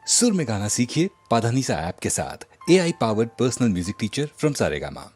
सुर में गाना सीखिए पाधानीसा ऐप के साथ। AI powered personal music teacher from Saregama.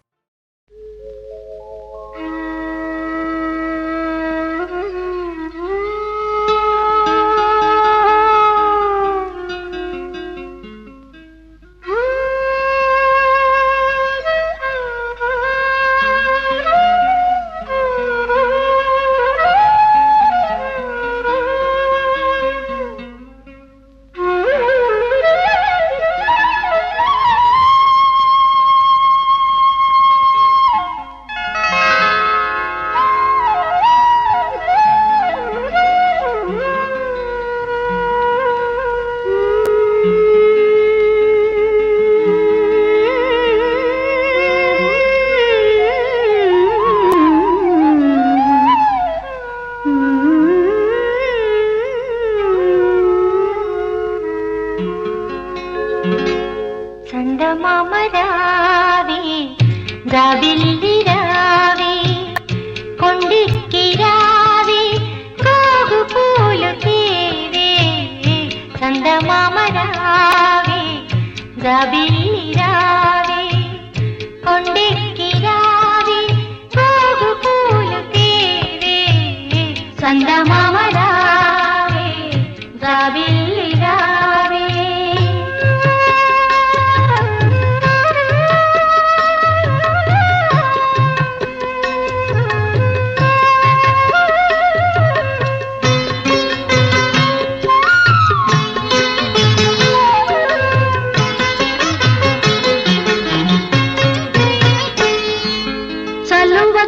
చందమామ రావే జాబిల్లి రావే కొండెక్కి రావే గోగు పూలు తేవే చందమామ రావే జాబిల్లి రావే కొండెక్కి రావే గోగు పూలు తేవే చందమామ రావే జాబిల్లి రావే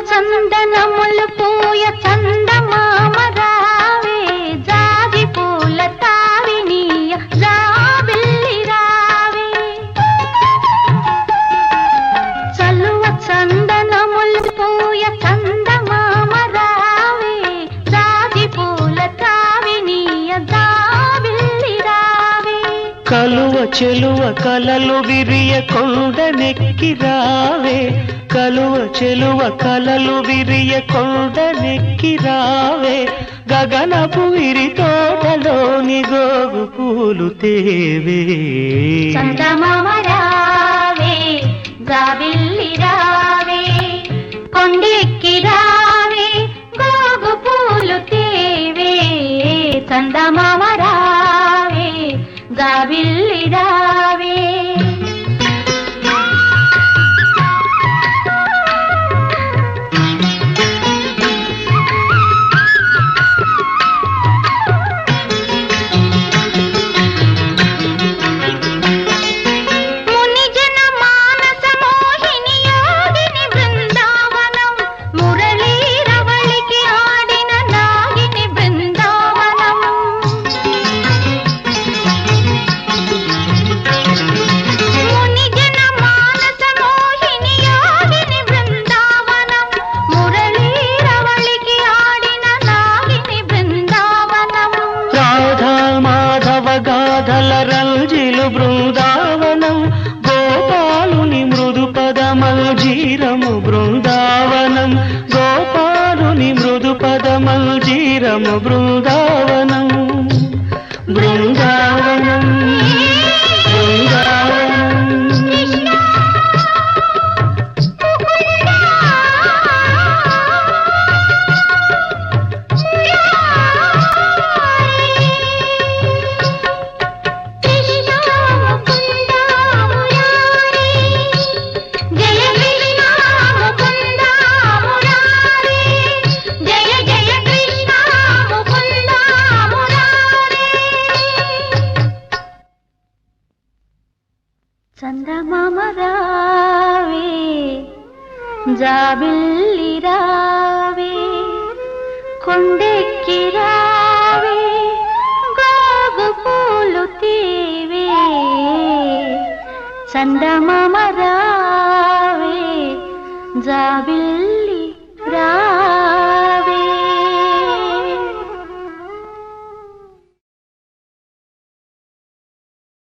చందనములు పూయ చందమామ రావే జాజి పూల తావినీయ జాబిల్లి రావే చలువ చందనములు పూయ చందమామ రావే జాజి పూల తావినీయ జాబిల్లి రావే కలువ చెలువ కలలు విరియ కొండనెక్కి రావే కలువ చెలువ కలలు విరియ కొండనెక్కి రావే గగనపు విరి తోటలోని గోగు పూలు తేవే చందమామ రావే జాబిల్లి రావే కొండెక్కి రావే గోగు పూలు తేవే చందమామ రావే జాబిల్లి రావే రంజిలు బృందావనం గోపాలుని మృదు పదమల్జీరము బృందావనం గోపాలుని మృదు పదమల్జీరము బృందావనం బృందావనం చందమామ రావే జాబిల్లి రావే కొండెక్కి రావే గోగు పూలు తేవే చందమామ రావే